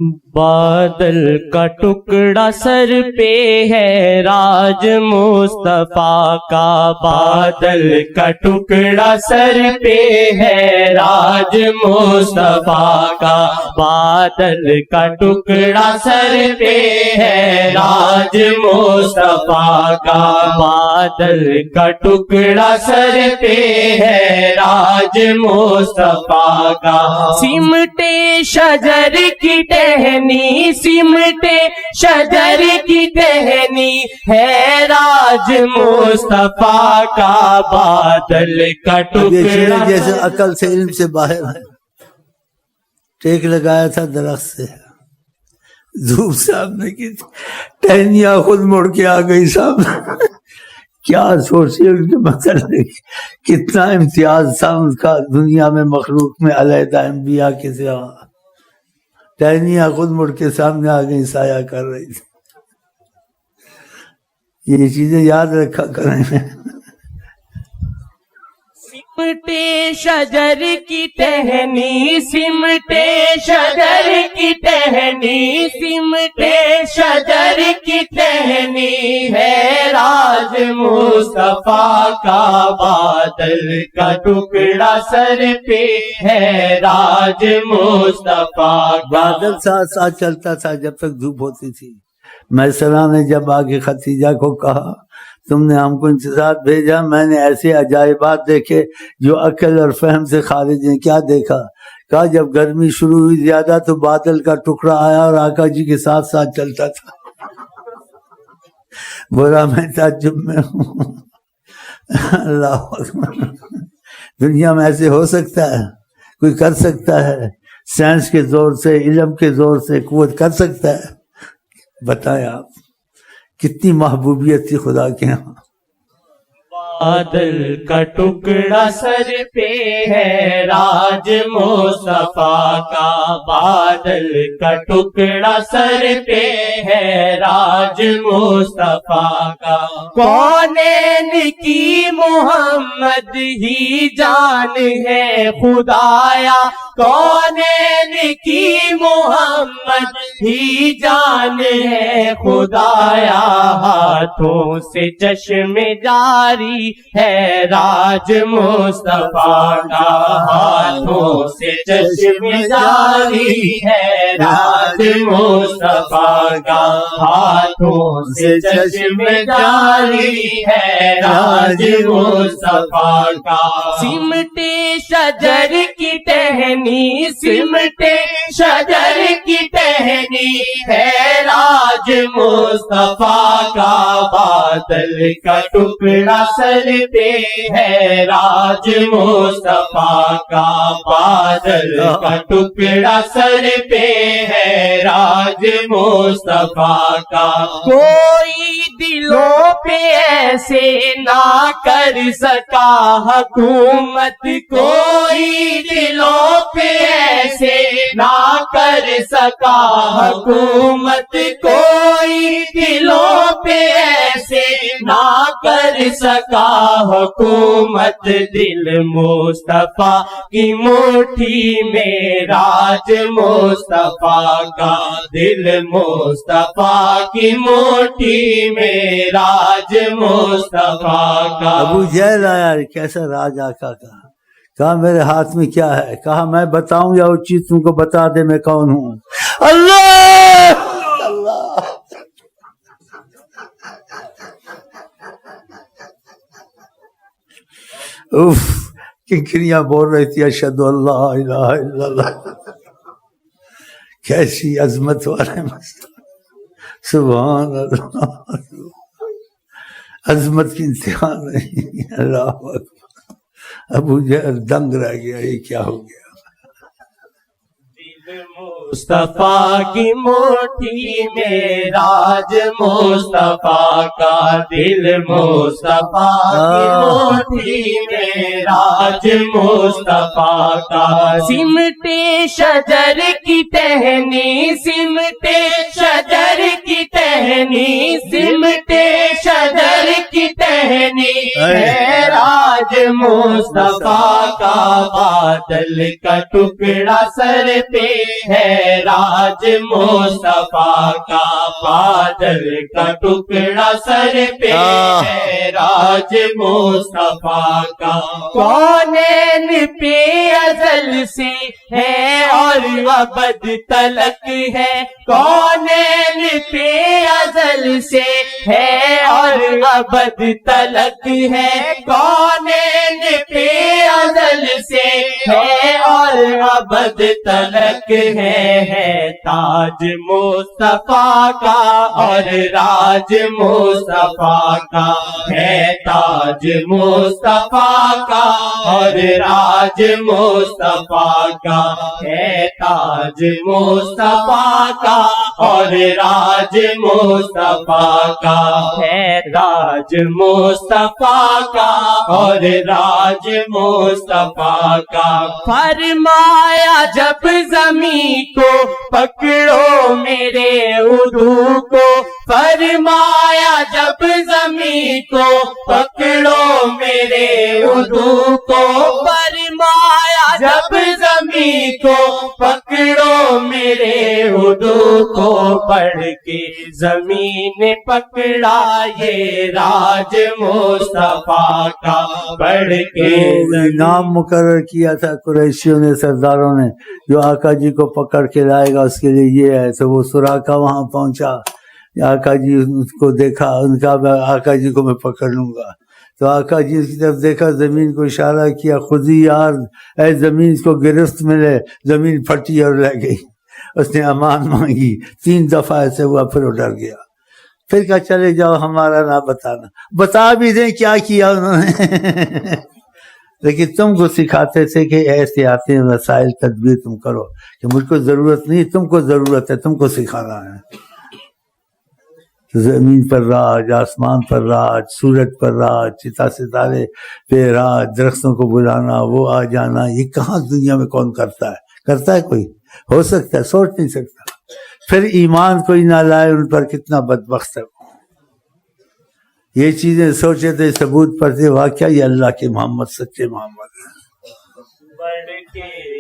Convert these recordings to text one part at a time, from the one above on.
بادل کا ٹکڑا سر پہ ہے راج مصطفیٰ کا، بادل کا ٹکڑا سر پہ ہے راج مصطفیٰ کا، بادل کا ٹکڑا سر پہ ہے راج مصطفیٰ کا، بادل کا ٹکڑا سر پہ ہے راج مصطفیٰ کا، سمٹے شجر کی ٹہنی، سمٹے شجر کی ٹہنی ہے راج مصطفیٰ کا، بادل کا ٹکڑا جیسے عقل سے علم سے باہر ہے۔ ٹیک لگایا تھا درخت سے، دھوپ سامنے کی ٹہنیاں خود مڑ کے آ گئی سامنے۔ کیا سوچے ان کے متعلق، کتنا امتیاز تھا ان کا دنیا میں مخلوق میں علیحدہ انبیاء کے سوا۔ ٹہنیاں خود مڑ کے سامنے آ گئی، سایہ کر رہی تھی۔ یہ چیزیں یاد رکھا کریں۔ سمٹے شجر کی ٹہنی، سمٹے شجر کی ٹہنی، سمٹے شجر کی ٹہنی ہے راج مصطفیٰ کا، بادل کا ٹکڑا سر پہ ہے راج مصطفیٰ کا۔ بادل ساتھ ساتھ چلتا تھا جب تک دھوپ ہوتی تھی۔ میسرہ نے جب آگے ختیجہ کو کہا تم نے ہم کو انتظار بھیجا، میں نے ایسے عجائبات دیکھے جو عقل اور فہم سے خارج ہیں۔ کیا دیکھا؟ کہا جب گرمی شروع ہوئی زیادہ تو بادل کا ٹکڑا آیا اور آقا جی کے ساتھ ساتھ چلتا تھا۔ برا میں تعجب میں ہوں۔ اللہ اکبر۔ دنیا میں ایسے ہو سکتا ہے؟ کوئی کر سکتا ہے؟ سائنس کے زور سے، علم کے زور سے قوت کر سکتا ہے؟ بتائیں آپ کتنی محبوبیت تھی خدا کے یہاں۔ بادل کا ٹکڑا سر پہ ہے راج مصطفیٰ کا، بادل کا ٹکڑا سر پہ ہے راج مصطفیٰ کا، کونین کی محمد ہی جان ہے خدایا، کونین کی محمد ہی جان ہے خدایا، ہاتھوں سے چشم جاری ہے راج مصطفیٰ کا، ہاتھوں سے چشم جاری ہے راج مصطفیٰ کا، ہاتھوں سے چشم جاری ہے راج مصطفیٰ کا، سمٹے شجر کی ٹہنی، سمٹے شجر کی ٹہنی ہے راج مصطفیٰ کا، بادل کا ٹکڑا سر پہ ہے راج مصطفیٰ کا، بادل کا ٹکڑا سر پہ ہے راج مصطفیٰ کا، کوئی دلوں پہ ایسے نہ کر سکا حکومت، کوئی دلوں پہ ایسے نہ کر سکا حکومت، کوئی دلوں پہ ایسے نہ کر سکا حکومت، دل مصطفیٰ کی مٹھی میں راج مصطفیٰ کا، دل مصطفیٰ کی مٹھی میں راج مصطفیٰ کا۔ ابو جہل آیا، کیسا راج آقا کا؟ کہا میرے ہاتھ میں کیا ہے؟ کہا میں بتاؤں یا وہ چیز تم کو بتا دے میں کون ہوں؟ اللہ اللہ۔ اف کنکریاں بول رہی تھی اشہد ان لا الہ الا اللہ۔ کیسی عظمت والے سبحان اللہ، عظمت کی انتہا نہیں۔ اللہ اکبر۔ ابو جہل دنگ رہ گیا، یہ کیا ہو گیا؟ مصطفیٰ کی مٹھی میں راج مصطفیٰ کا، دل مصطفیٰ کی مٹھی میں راج مصطفیٰ کا، سمٹے شجر کی ٹہنی، سمٹے شجر کی ٹہنی، سمٹے شجر کی ٹہنی ہے راج راج مصطفیٰ کا بادل کا ٹکڑا سر پہ ہے راج مصطفیٰ کا بادل کا ٹکڑا سر پہ ہے راج مصطفیٰ کا کونین پہ ازل سے ہے اور ابد تلک ہے کونین پہ ازل سے ہے اور ابد تلک ہے کونین پہ ازل سے ہے اور ابد تلک ہے تاج مصطفیٰ کا اور راج مصطفیٰ کا ہے تاج مصطفیٰ کا اور راج مصطفیٰ کا ہے تاج مصطفیٰ کا اور راج مصطفیٰ کا ہے تاج مصطفیٰ کا اور راج مصطفیٰ کا فرمایا جب زمین کو پکڑو میرے عدو کو فرمایا جب زمین کو پکڑو میرے عدو کو فرمایا جب زمین کو پکڑو میرے عدو کو پڑھ کے زمین پکڑا یہ راج مصطفیٰ کا پڑھ کے نام مقرر کیا تھا قریشیوں نے سرداروں نے جو آقا جی کو پکڑ کے لائے گا اس کے لیے یہ ہے تو وہ سراقہ وہاں پہنچا آقا جی کو دیکھا ان کا آقا جی کو میں پکڑ لوں گا تو آقا جی کی طرف دیکھا زمین کو اشارہ کیا خود ہی یار اے زمین کو گرفت ملے زمین پھٹی اور رہ گئی اس نے امان مانگی 3 دفعہ ایسے ہوا پھر وہ ڈر گیا پھر کہا چلے جاؤ ہمارا نہ بتانا بتا بھی دیں کیا کیا انہوں نے لیکن تم کو سکھاتے تھے کہ احتیاطی وسائل تدبیر تم کرو کہ مجھ کو ضرورت نہیں تم کو ضرورت ہے تم کو سکھانا ہے زمین پر راج آسمان پر راج سورج پر راج چتا ستارے پہ راج درختوں کو بلانا وہ آ جانا یہ کہاں دنیا میں کون کرتا ہے کوئی ہو سکتا ہے سوچ نہیں سکتا پھر ایمان کوئی نہ لائے ان پر کتنا بدبخت ہے یہ چیزیں سوچے تھے ثبوت پر تھے واقعہ یہ اللہ کے محمد سچے محمد ہیں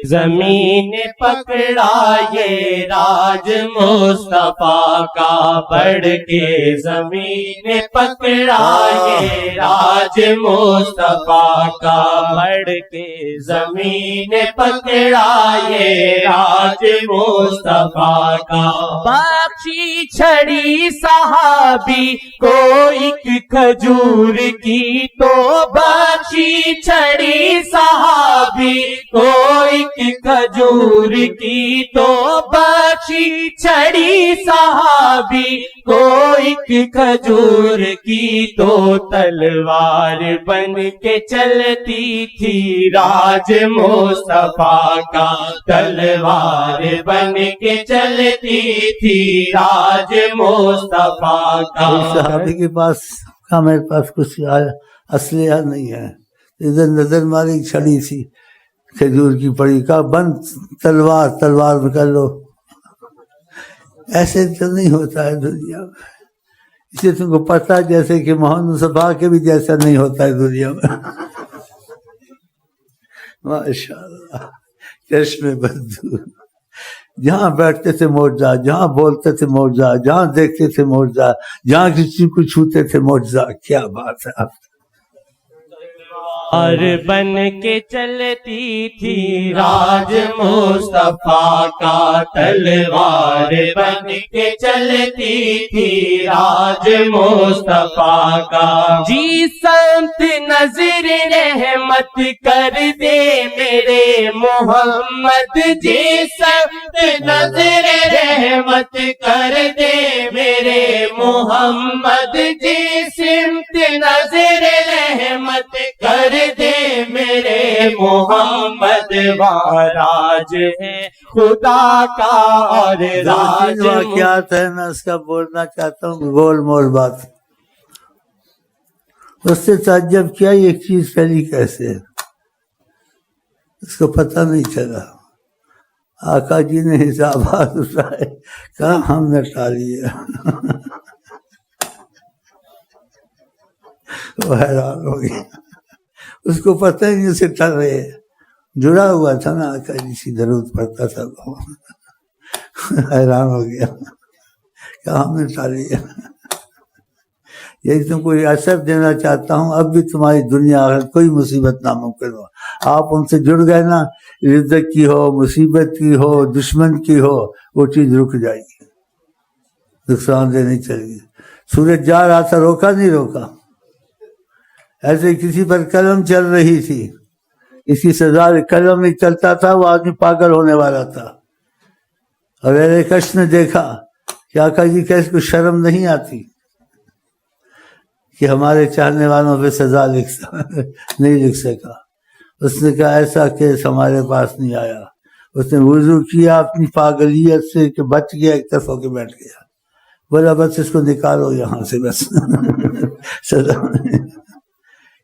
زمین پکڑا یہ راج مصطفیٰ کا بڑھ کے زمین پکڑا یہ راج مصطفیٰ کا بڑھ کے زمین پکڑا یہ راج مصطفیٰ کا بخشی چھڑی صحابی کو ایک کھجور کی تو بخشی چھڑی صحابی کو ایک کھجور کی تو بخشی چھڑی صحابی کو ایک کھجور کی تو تلوار بن کے چلتی تھی راج مصطفیٰ کا تلوار بن کے چلتی تھی راج مصطفیٰ کا صحابی کے پاس کہا میرے پاس کچھ اسلحہ نہیں ہے ادھر نظر ماری چھڑی تھی کھجور کی پڑی کہا بند تلوار میں کر لو ایسے تو نہیں ہوتا ہے دنیا میں اس لیے تم کو پتہ جیسے کہ محمد مصطفیٰ کے بھی جیسا نہیں ہوتا ہے دنیا میں ماشاءاللہ چشم بدو جہاں بیٹھتے تھے معجزہ جہاں بولتے تھے معجزہ جہاں دیکھتے تھے معجزہ جہاں کسی کو چھوتے تھے معجزہ کیا بات ہے آپ اور بن کے چلتی تھی راج مصطفیٰ کا تلوار بن کے چلتی تھی راج مصطفیٰ کا جی سمت نظر رحمت کر دے میرے محمد جی سمت نظر رحمت کر دے میرے محمد جی سمت نظر رحمت کر دے میرے محمد راج ہے خدا کا اور راج واقعات ہے میں اس کا بولنا چاہتا ہوں گول مول بات اس سے تعجب کیا یہ چیز پھیلی کیسے اس کو پتہ نہیں چلا آقا جی نے حسابات اٹھائے کہا ہم نے ٹالیا وہ حیران ہو گیا اس کو پتہ ہی نہیں اسے ٹر رہے ہیں. جڑا ہوا تھا نا آقا جی سے درود پڑتا تھا. حیران ہو گیا کہ ہم نے ٹالی ہے. یہی تم کو اثر دینا چاہتا ہوں. اب بھی تمہاری دنیا آخرت کوئی مصیبت ناممکن ہو. آپ ان سے جڑ گئے نا، رزق کی ہو، مصیبت کی ہو، دشمن کی ہو، وہ چیز رک جائے گی، نقصان دہ نہیں چلے گی. سورج جا رہا تھا، روکا نہیں روکا. ایسے کسی پر قلم چل رہی تھی، اس کی سزا قلم نہیں چلتا تھا، وہ آدمی پاگل ہونے والا تھا. اور اہل کش نے دیکھا کہ آقا جی کیسے کو شرم نہیں آتی کہ ہمارے چاہنے والوں پہ سزا نہیں لکھ سکا. اس نے کہا ایسا کیس ہمارے پاس نہیں آیا. اس نے وضو کیا اپنی پاگلیت سے کہ بچ گیا، ایک طرف ہو کے بیٹھ گیا. بولا بس اس کو نکالو یہاں سے بس. سزا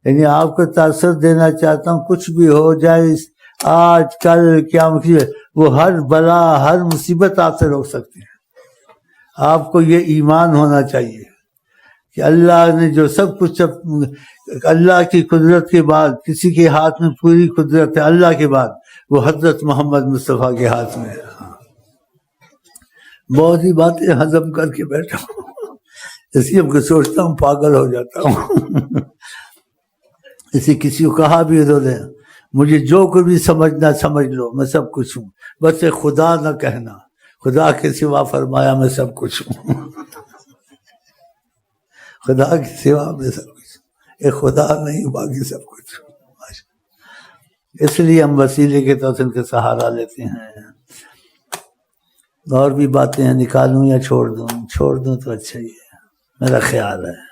یعنی آپ کو تاثر دینا چاہتا ہوں، کچھ بھی ہو جائے آج کل کیا وہ ہر بلا ہر مصیبت آپ سے روک سکتے ہیں. آپ کو یہ ایمان ہونا چاہیے کہ اللہ نے جو سب کچھ، اللہ کی قدرت کے بعد کسی کے ہاتھ میں پوری قدرت ہے، اللہ کے بعد وہ حضرت محمد مصطفیٰ کے ہاتھ میں ہے. بہت ہی باتیں ہضم کر کے بیٹھا ہوں، اس لیے میں سوچتا ہوں پاگل ہو جاتا ہوں. اسے کسی کو کہا بھی دو دیں مجھے جو کوئی بھی سمجھنا سمجھ لو، میں سب کچھ ہوں، بس ایک خدا نہ کہنا، خدا کے سوا فرمایا میں سب کچھ ہوں. خدا کے سوا میں سب کچھ، ایک خدا نہیں باقی سب کچھ. اس لیے ہم وسیلے کے طور سے ان کے سہارا لیتے ہیں. اور بھی باتیں ہیں، نکالوں یا چھوڑ دوں؟ چھوڑ دوں تو اچھا ہی ہے، میرا خیال ہے.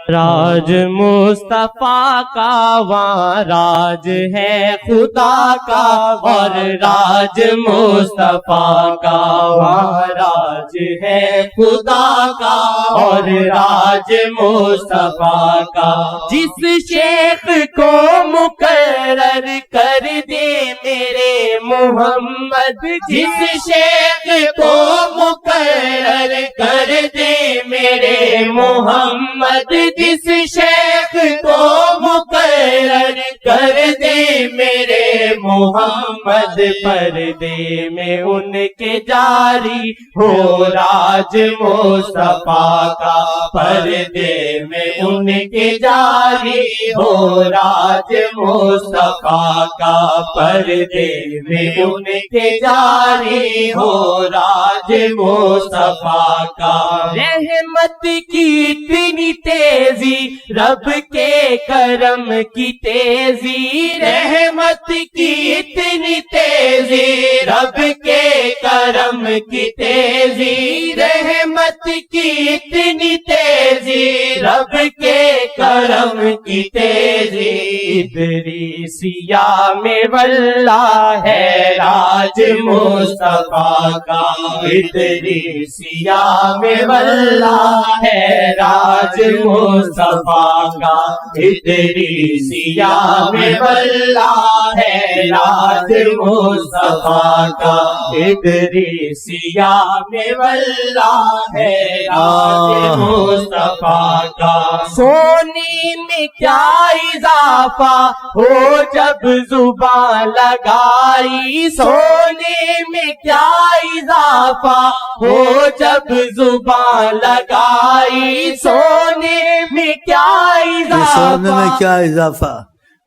راج مصطفیٰ کا وہاں راج ہے خدا کا، اور راج مصطفیٰ کا وہاں راج ہے خدا کا، اور راج مصطفیٰ کا. جس شیخ کو مقرر کر دے میرے محمد، جس شیخ کو مقرر کر دے میرے محمد، جس شیخ کو مقرر کر دے میرے محمد، پردے میں ان کے جاری ہو راج مصطفیٰ کا، پردے میں ان کے جاری ہو راج مصطفیٰ کا، پردے میں ان کے جاری ہو راج مصطفیٰ کا. رحمت کی اتنی تیزی، رب کے کرم کی تیزی، رحمت کی اتنی تیزی، رب کے کرم کی تیزی، رحمت کی اتنی تیزی، رب کے کرم کی تیزی. ادریسیہ میں واللہ ہے راج مصطفیٰ کا، ادریسیہ میں واللہ ہے راج مصطفیٰ کا، ادریسیہ میں واللہ ہے راج مصطفیٰ کا، ادریسیہ میں واللہ ہے راج مصطفیٰ کا. سونے میں کیا اضافہ ہو جب زبان لگائی، سونے میں کیا اضافہ ہو جب زبان لگائی، سونے میں کیا اضافہ. سونے میں کیا اضافہ؟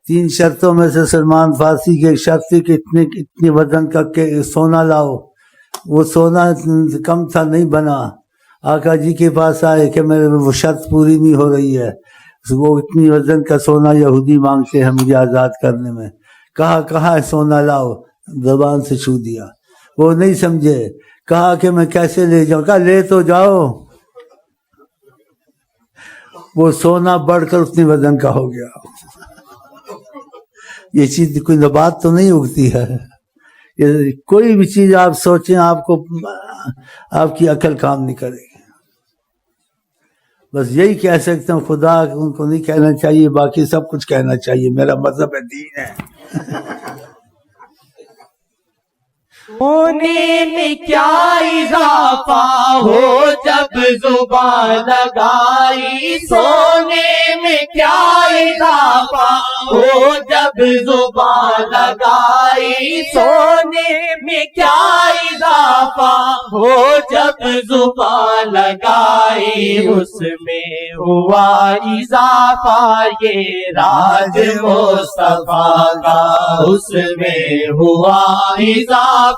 3 شرطوں میں سے سلمان فارسی کی ایک شرط تھی کہ اتنے وزن کا کہ سونا لاؤ. وہ سونا کم تھا، نہیں بنا. آقا جی کے پاس آئے کہ میرے وہ شرط پوری نہیں ہو رہی ہے، وہ اتنی وزن کا سونا یہودی مانگتے ہیں مجھے آزاد کرنے میں. کہا ہے سونا لاؤ، زبان سے چھو دیا. وہ نہیں سمجھے، کہا کہ میں کیسے لے جاؤں؟ کہا لے تو جاؤ. وہ سونا بڑھ کر اتنی وزن کا ہو گیا. یہ چیز کوئی نبات تو نہیں اگتی ہے. کوئی بھی چیز آپ سوچیں آپ کو، آپ کی عقل کام نہیں کرے گی. بس یہی کہہ سکتے ہیں، خدا ان کو نہیں کہنا چاہیے، باقی سب کچھ کہنا چاہیے. میرا مذہب ہے، دین ہے. سونے میں کیا اضافہ ہو جب زبان لگائی، سونے میں کیا اضافہ ہو جب زبان لگائی، سونے میں کیا اضافہ ہو جب زبان لگائی، اس میں ہوا اضافہ یہ راج مصطفیٰ کا، اس میں ہوا اضافہ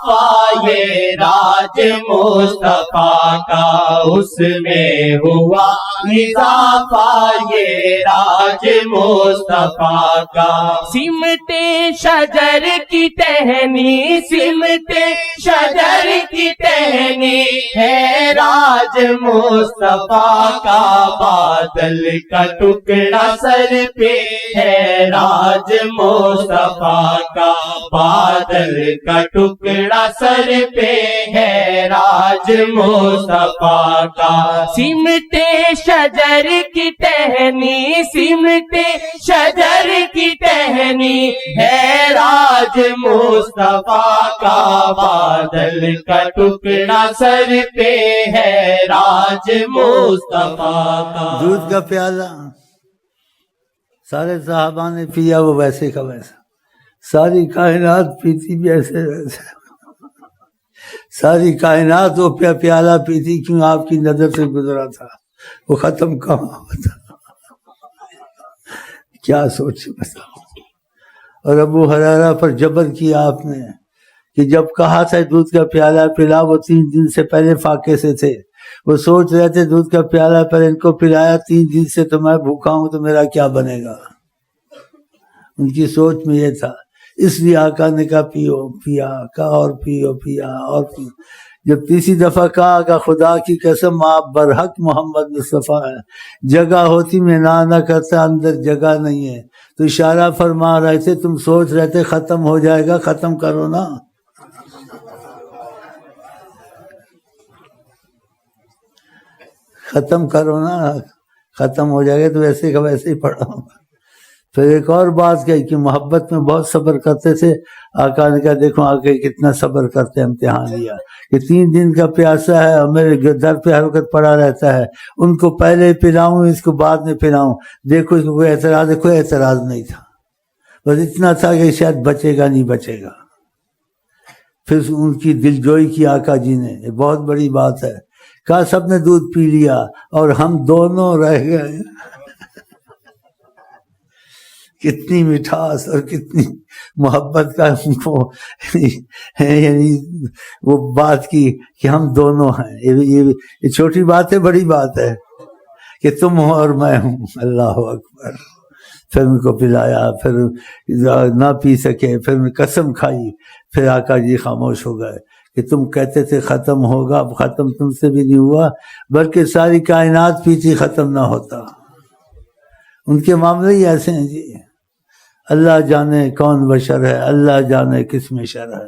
یہ راج مصطفیٰ کا، اس میں ہوا اضافہ یہ راج مصطفیٰ کا۔ سمٹے شجر کی ٹہنی، سمٹے شجر کی ٹہنی ہے راج مصطفیٰ کا، بادل کا ٹکڑا سر پہ ہے راج مصطفیٰ کا، بادل کا ٹکڑا سر پہ ہے راج مصطفیٰ کا۔ سمٹے شجر کی ٹہنی، سمٹے شجر کی ٹہنی ہے راج مصطفیٰ کا، بادل کا ٹکڑا سر پہ ہے راج مصطفیٰ کا۔ دودھ کا پیالہ سارے صحابہ نے پیا، وہ ویسے کا ویسا، ساری کائنات پیتی بھی ایسے ویسے، ساری کائنات وہ پیالہ پیتی کیوں؟ آپ کی نظر سے گزرا تھا، وہ ختم کہاں ہوتا؟ کیا سوچ بتاؤ۔ اور ابو ہریرہ پر جبر کیا آپ نے کہ جب کہا تھا دودھ کا پیالہ پلا، وہ 3 دن سے پہلے فاقے سے تھے، وہ سوچ رہے تھے دودھ کا پیالہ پر ان کو پلایا 3 دن سے تو میں بھوکا ہوں تو میرا کیا بنے گا۔ ان کی سوچ میں یہ تھا، اس لیے آقا نے کہا پیو، پیا، کہا اور پیو، پیا اور پیو۔ جب تیسری دفعہ کہا کہ خدا کی قسم آپ برحق محمد مصطفیٰ ہیں، جگہ ہوتی میں نہ کرتا، اندر جگہ نہیں ہے، تو اشارہ فرما رہے تھے تم سوچ رہے تھے ختم ہو جائے گا، ختم کرو نا۔ ختم کرو نا، ختم ہو جائے گا تو ویسے کا ویسے ہی پڑھا ہوگا۔ پھر ایک اور بات کہی کہ محبت میں بہت صبر کرتے تھے، آقا نے کہا دیکھو آقا کتنا صبر کرتے، امتحان لیا کہ 3 دن کا پیاسا ہے اور میرے در پہ ہر وقت پڑا رہتا ہے، ان کو پہلے پلاؤں اس کو بعد میں پلاؤں، دیکھو اس کو کوئی اعتراض ہے؟ کوئی اعتراض نہیں تھا، بس اتنا تھا کہ شاید بچے گا نہیں بچے گا۔ پھر ان کی دل جوئی کی آقا جی نے، یہ بہت بڑی بات ہے، کہا سب نے دودھ پی لیا اور ہم دونوں رہ گئے۔ کتنی مٹھاس اور کتنی محبت کا ان کو یعنی وہ بات کی کہ ہم دونوں ہیں، یہ چھوٹی بات ہے، بڑی بات ہے کہ تم ہو اور میں ہوں۔ اللہ اکبر۔ پھر ان کو پلایا، پھر نہ پی سکے، پھر قسم کھائی، پھر آقا جی خاموش ہو گئے کہ تم کہتے تھے ختم ہوگا، اب ختم تم سے بھی نہیں ہوا، بلکہ ساری کائنات پیتی ختم نہ ہوتا۔ ان کے معاملے ہی ایسے ہیں جی، اللہ جانے کون بشر ہے، اللہ جانے کس میں شر ہے۔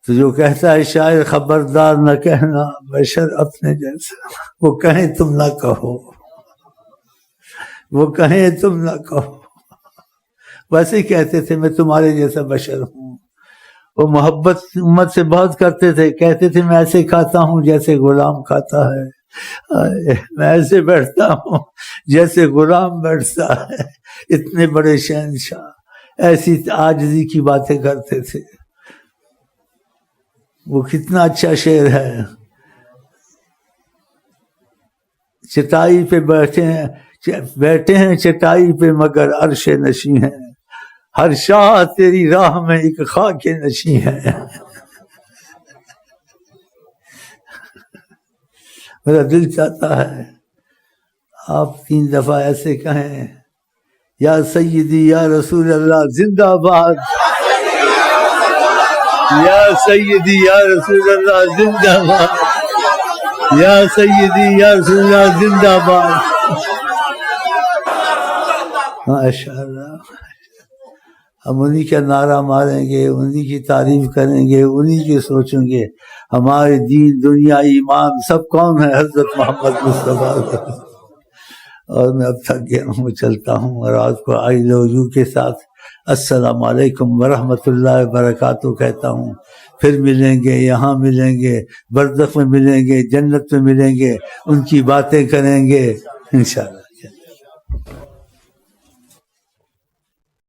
تو جو کہتا ہے شاعر خبردار نہ کہنا بشر اپنے جیسا، وہ کہیں تم نہ کہو، وہ کہیں تم نہ کہو، ویسے ہی کہتے تھے میں تمہارے جیسا بشر ہوں۔ وہ محبت امت سے بہت کرتے تھے، کہتے تھے میں ایسے کھاتا ہوں جیسے غلام کھاتا ہے، میں ایسے بیٹھتا ہوں جیسے غلام بیٹھتا ہے۔ اتنے بڑے شہنشاہ ایسی عاجزی کی باتیں کرتے تھے۔ وہ کتنا اچھا شعر ہے، چٹائی پہ بیٹھے ہیں چٹائی پہ مگر عرش نشیں ہیں، ہر شاہ تیری راہ میں ایک خاک نشیں ہے۔ میرا دل چاہتا ہے آپ 3 دفعہ ایسے کہیں، یا سیدی یا رسول اللہ زندہ باد، یا سیدی یا رسول اللہ زندہ باد، یا سیدی یا رسول اللہ زندہ باد۔ ماشاء اللہ، ہم انہی کا نعرہ ماریں گے، انہی کی تعریف کریں گے، انہی کی سوچیں گے۔ ہمارے دین دنیا ایمان سب کون ہے؟ حضرت محمد مصطفیٰ۔ اور میں اب تھک گیا ہوں، چلتا ہوں، اور آج کو آئی لو یو کے ساتھ السلام علیکم ورحمۃ اللہ وبرکاتہ کہتا ہوں. پھر ملیں گے، یہاں ملیں گے، برزخ میں ملیں گے، جنت میں ملیں گے، ان کی باتیں کریں گے انشاءاللہ.